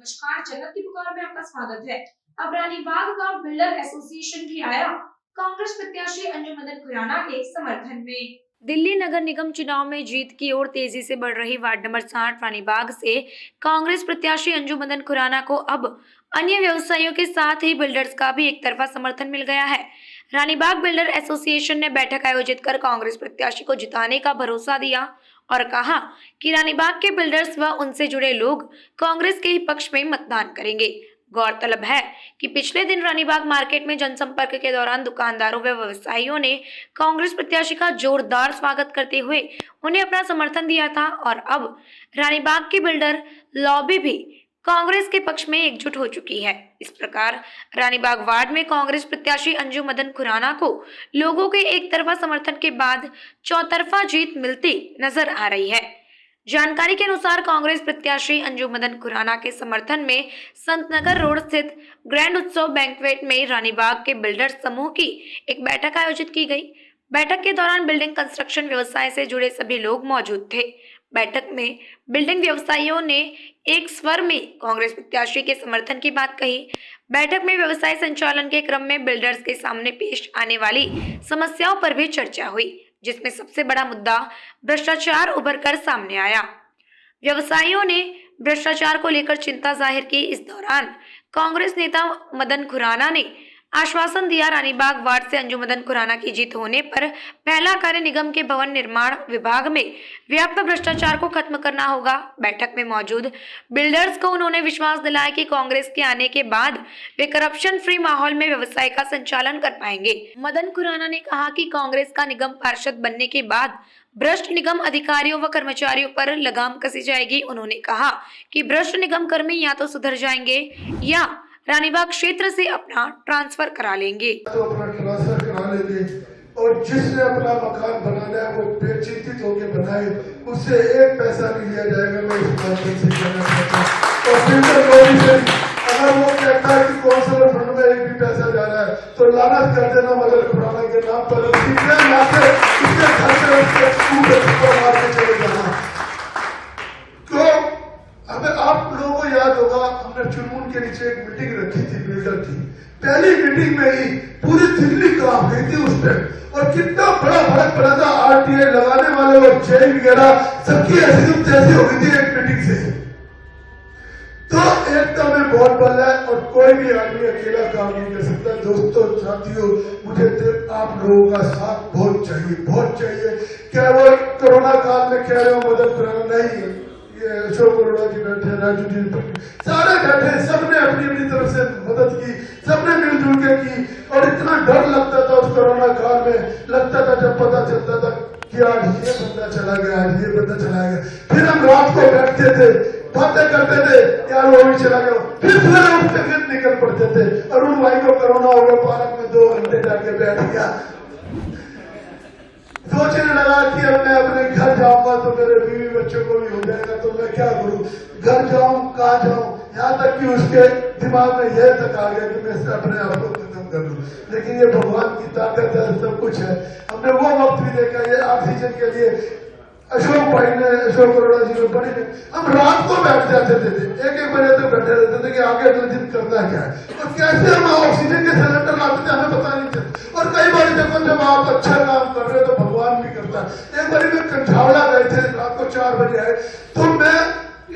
नमस्कार, जन्नत की पुकार में आपका स्वागत है। अब रानीबाग का बिल्डर एसोसिएशन भी आया कांग्रेस प्रत्याशी अंजू मदन खुराना के समर्थन में। दिल्ली नगर निगम चुनाव में जीत की ओर तेजी से बढ़ रही वार्ड नंबर 60 रानीबाग से कांग्रेस प्रत्याशी अंजू मदन खुराना को अब अन्य व्यवसायियों के साथ ही बिल्डर्स का भी एक तरफा समर्थन मिल गया है। रानीबाग बिल्डर एसोसिएशन ने बैठक आयोजित कर कांग्रेस प्रत्याशी को जिताने का भरोसा दिया और कहा कि रानीबाग के बिल्डर्स व उनसे जुड़े लोग कांग्रेस के ही पक्ष में मतदान करेंगे। गौरतलब है कि पिछले दिन रानीबाग मार्केट में जनसंपर्क के दौरान दुकानदारों व व्यवसायियों ने कांग्रेस प्रत्याशी का जोरदार स्वागत करते हुए उन्हें अपना समर्थन दिया था और अब रानीबाग की बिल्डर लॉबी भी कांग्रेस के पक्ष में एकजुट हो चुकी है। इस प्रकार रानीबाग वार्ड में कांग्रेस प्रत्याशी अंजू मदन खुराना को लोगों के एक तरफा समर्थन के बाद चौतरफा जीत मिलती नजर आ रही है। जानकारी के अनुसार कांग्रेस प्रत्याशी अंजू मदन खुराना के समर्थन में संतनगर रोड स्थित ग्रैंड उत्सव बैंक्वेट में रानीबाग के बिल्डर्स समूह की एक बैठक आयोजित की गई। बैठक के दौरान बिल्डिंग कंस्ट्रक्शन व्यवसाय से जुड़े सभी लोग मौजूद थे। बैठक में बिल्डिंग व्यवसायियों ने एक स्वर में कांग्रेस प्रत्याशी के समर्थन की बात कही। बैठक में व्यवसाय संचालन के क्रम में बिल्डर्स के सामने पेश आने वाली समस्याओं पर भी चर्चा हुई, जिसमें सबसे बड़ा मुद्दा भ्रष्टाचार उभर कर सामने आया। व्यवसायियों ने भ्रष्टाचार को लेकर चिंता जाहिर की। इस दौरान कांग्रेस नेता मदन खुराना ने आश्वासन दिया, रानीबाग वार्ड से अंजू मदन खुराना की जीत होने पर पहला कार्य निगम के भवन निर्माण विभाग में व्याप्त भ्रष्टाचार को खत्म करना होगा। बैठक में मौजूद बिल्डर्स को उन्होंने विश्वास दिलाया कि कांग्रेस के आने के बाद वे करप्शन फ्री माहौल में व्यवसाय का संचालन कर पाएंगे। मदन खुराना ने कहा कि कांग्रेस का निगम पार्षद बनने के बाद भ्रष्ट निगम अधिकारियों व कर्मचारियों पर लगाम कसी जाएगी। उन्होंने कहा कि भ्रष्ट निगम कर्मी या तो सुधर जाएंगे या रानीबाग क्षेत्र से अपना ट्रांसफर करा लेंगे। तो अपना ट्रांसफर करा लेंगे और जिसने अपना मकान बनाना है वो बेचिंतित होकर बनाए, उससे एक पैसा नहीं लिया जाएगा। मैं इस माध्यम से कहना चाहता हूँ। और बिल्डर लोगों से अगर वो कहता है कि कौंसिलर फंड में एक भी पैसा जा रहा है तो लानत कर देना मदन खुराना के नाम पर। चले जाना। तो हमें आप लोगों को याद होगा, हमने चुनमुन के नीचे एक मीटिंग रखी थी बिल्डर की। पहली मीटिंग में ही पूरी दिल्ली कांप गई थी उस टाइम और कितना बड़ा फर्क पड़ा था। आरटीआई लगाने वाले और जेल वगैरह सबकी ऐसी तैसी हो गई थी एक मीटिंग से। तो एकता में बहुत बल है और कोई भी आदमी अकेला काम नहीं कर सकता। दोस्तों, साथियों, मुझे आप लोगों का साथ बहुत चाहिए। क्या वो कोरोना काल में कह रहे हो मदद कराना नहीं, अशोक अरोड़ा जी बैठे, राजू जी सारे बैठे, सबने अपनी अपनी तरफ से मदद की, सबने मिलजुल के की। और इतना डर लगता था उस कोरोना काल में, लगता था जब पता चलता था कि आज ये बंदा चला गया, आज ये बंदा चला गया, फिर हम रात को बैठते थे, बातें करते थे, यार वो भी चला गया, फिर सुबह उठते फिर निकल पड़ते थे। अरुण भाई को कोरोना हो गया, पार्क में 2 घंटे जाके बैठ गया, सोचने लगा कि अब मैं अपने घर जाऊंगा तो मेरे बीवी बच्चों को भी हो जाएगा, तो मैं क्या करूं, घर जाऊं कहाँ जाऊं। यहाँ तक कि उसके दिमाग में यह तक आ गया कि मैं अपने आप को खत्म कर दूं। लेकिन ये भगवान की ताकत है, सब कुछ है। हमने वो वक्त भी देखा, ये ऑक्सीजन के लिए अशोक भाई ने, अशोक अरोड़ा जी ने बड़ी ने, हम रात को बैठ जाते थे, 1-1 बजे तक बैठे रहते थे कि आगे अगले दिन करना क्या है और कैसे हम ऑक्सीजन के सिलेंडर लाते थे, हमें पता नहीं था। और कई बार देखो जब आप अच्छा काम कर रहे हो तो भगवान भी करता है। एक बार में कंझावड़ा गए थे, रात को 4 बजे आए, तो मैं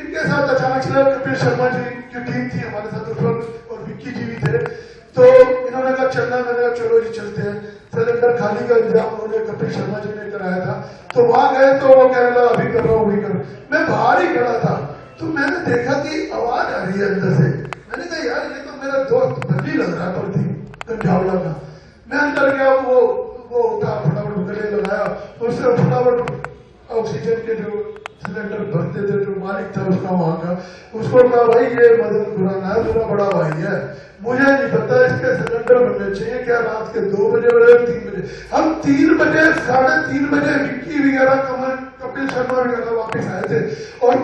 इनके साथ अचानक से कपिल शर्मा जी की टीम थी हमारे साथ उस वक्त और विक्की जी भी थे। तो इन्होंने कहा चलना, मैंने कहा चलो जी चलते हैं। सिलेंडर खाली का इंतजाम उन्होंने कपिल शर्मा जी ने कराया था। तो वहां गए तो वो कहने लगा अभी कर रहा हूँ, अभी कर। मैं बाहर ही खड़ा था तो मैंने देखा कि आवाज आ रही है अंदर से। मैंने कहा यार ये तो मेरा दोस्त बल्ली लग रहा था कंझावड़ा का। मैं अंदर गया, वो उठा, फटाफट गले लगाया, उससे फटाफट ऑक्सीजन के जो सिलेंडर भरते थे, जो मालिक था उसका वहां का, उसको कहा भाई ये मदन खुराना है, मेरा बड़ा भाई है, मुझे नहीं पता इसके सिलेंडर बनने चाहिए क्या रात के 2 बजे बजे 3 बजे। हम 3 बजे 3:30 बजे विक्की वगैरह कपिल शर्मा वगैरह वापिस आए थे और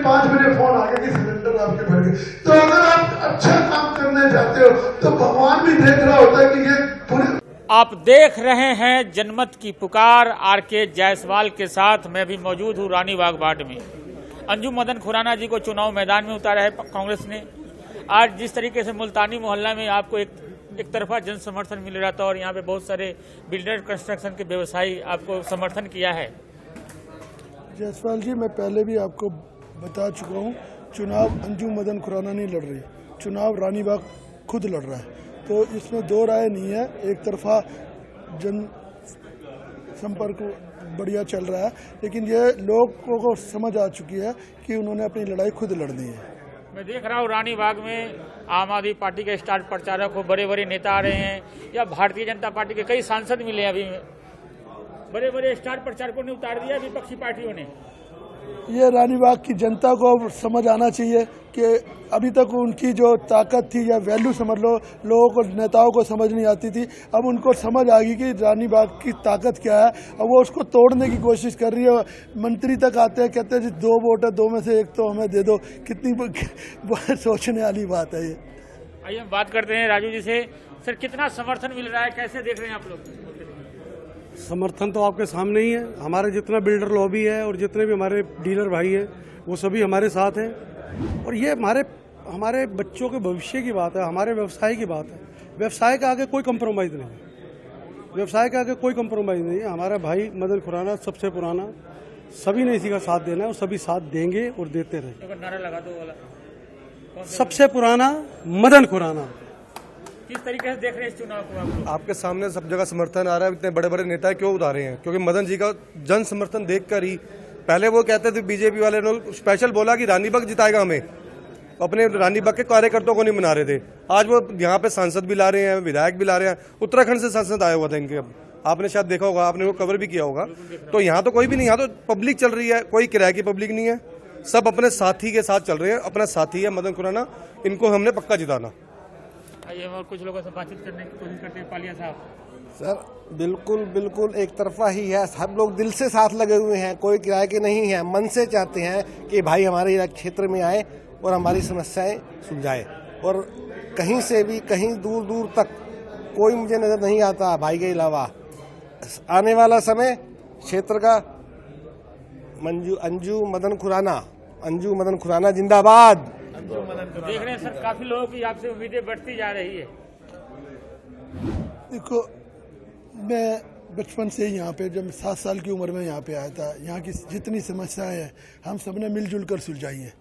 5 बजे फोन आ गया कि सिलेंडर आपके भर गए। तो अगर आप अच्छा काम करने जाते हो तो भगवान भी देख रहा होता है कि ये पूरे। आप देख रहे हैं जनमत की पुकार। आर के जायसवाल के साथ मैं भी मौजूद हूँ रानीबाग वार्ड में। अंजुम मदन खुराना जी को चुनाव मैदान में उतारा है कांग्रेस ने। आज जिस तरीके से मुल्तानी मोहल्ला में आपको एक तरफा जन समर्थन मिल रहा था और यहाँ पे बहुत सारे बिल्डर कंस्ट्रक्शन के व्यवसायी आपको समर्थन किया है। जयसवाल जी, मैं पहले भी आपको बता चुका हूँ, चुनाव अंजुम मदन खुराना नहीं लड़ रही, चुनाव रानी बाग खुद लड़ रहा है। तो इसमें दो राय नहीं है, एक तरफा जन संपर्क बढ़िया चल रहा है, लेकिन ये लोगों को समझ आ चुकी है कि उन्होंने अपनी लड़ाई खुद लड़नी है। मैं देख रहा हूँ रानी बाग में आम आदमी पार्टी के स्टार प्रचारक हो, बड़े बड़े नेता आ रहे हैं, या भारतीय जनता पार्टी के कई सांसद मिले अभी, बड़े बड़े स्टार प्रचारकों ने उतार दिया विपक्षी पार्टियों ने। ये रानी बाग की जनता को अब समझ आना चाहिए कि अभी तक उनकी जो ताकत थी या वैल्यू समझ लो, लोगों को, नेताओं को समझ नहीं आती थी, अब उनको समझ आ गई कि रानी बाग की ताकत क्या है। अब वो उसको तोड़ने की कोशिश कर रही है। मंत्री तक आते हैं, कहते हैं जी 2 वोट है, 2 में से 1 तो हमें दे दो। कितनी सोचने वाली बात है ये। आइए हम बात करते हैं राजू जी से। सर, कितना समर्थन मिल रहा है, कैसे देख रहे हैं आप लोग? समर्थन तो आपके सामने ही है। हमारे जितना बिल्डर लॉबी है और जितने भी हमारे डीलर भाई हैं वो सभी हमारे साथ हैं, और ये हमारे बच्चों के भविष्य की बात है, हमारे व्यवसाय की बात है। व्यवसाय के आगे कोई कंप्रोमाइज़ नहीं है, व्यवसाय के आगे कोई कंप्रोमाइज़ नहीं है। हमारा भाई मदन खुराना सबसे पुराना, सभी ने इसी का साथ देना है और सभी साथ देंगे और देते रहे। नारा लगा दो वाला, सबसे पुराना मदन खुराना। किस तरीके से देख रहे हैं इस चुनाव को आप लोग? आपके सामने सब जगह समर्थन आ रहा है। इतने बड़े बड़े नेता क्यों उतारे हैं? क्योंकि मदन जी का जन समर्थन देखकर ही, पहले वो कहते थे बीजेपी वाले ने स्पेशल बोला कि रानी बाग जिताएगा हमें, अपने रानी बाग के कार्यकर्ताओं को नहीं मना रहे थे। आज वो यहाँ पे सांसद भी ला रहे हैं, विधायक भी ला रहे हैं। उत्तराखंड से सांसद आया हुआ था इनके, आपने शायद देखा होगा, आपने वो कवर भी किया होगा। तो यहाँ तो कोई भी नहीं, यहाँ तो पब्लिक चल रही है, कोई किराए की पब्लिक नहीं है, सब अपने साथी के साथ चल रहे हैं। अपना साथी है मदन खुराना, इनको हमने पक्का जिताना। आइए और कुछ लोगों से बातचीत करने की कोशिश करते हैं। पालिया साहब। सर, बिल्कुल एक तरफा ही है। सब लोग दिल से साथ लगे हुए हैं, कोई किराए के नहीं है, मन से चाहते हैं कि भाई हमारे क्षेत्र में आए और हमारी समस्याएं सुलझाए। और कहीं से भी, कहीं दूर दूर तक कोई मुझे नजर नहीं आता भाई के अलावा। आने वाला समय क्षेत्र का अंजू मदन खुराना जिंदाबाद। देख रहे हैं सर, काफी लोगों की आपसे उम्मीदें बढ़ती जा रही है। देखो, मैं बचपन से ही यहाँ पे, जब 7 साल की उम्र में यहाँ पे आया था, यहाँ की जितनी समस्याएं हैं हम सबने मिलजुल कर सुलझाई हैं।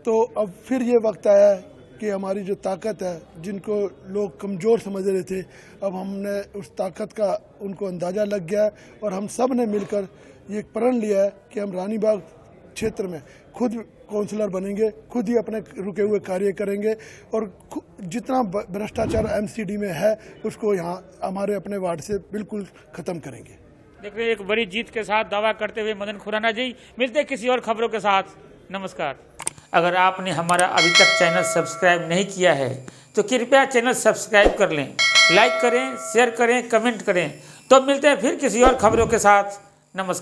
तो अब फिर ये वक्त आया है कि हमारी जो ताकत है, जिनको लोग कमज़ोर समझ रहे थे, अब हमने उस ताकत का उनको अंदाज़ा लग गया है और हम सब ने मिलकर ये प्रण लिया है कि हम रानी बाग क्षेत्र में खुद काउंसलर बनेंगे, खुद ही अपने रुके हुए कार्य करेंगे और जितना भ्रष्टाचार एमसीडी में है उसको यहाँ हमारे अपने वार्ड से बिल्कुल ख़त्म करेंगे। देखिए, एक बड़ी जीत के साथ दावा करते हुए मदन खुराना जी। मिलते किसी और खबरों के साथ। नमस्कार। अगर आपने हमारा अभी तक चैनल सब्सक्राइब नहीं किया है तो कृपया चैनल सब्सक्राइब कर लें, लाइक करें, शेयर करें, कमेंट करें। तो मिलते हैं फिर किसी और खबरों के साथ। नमस्कार।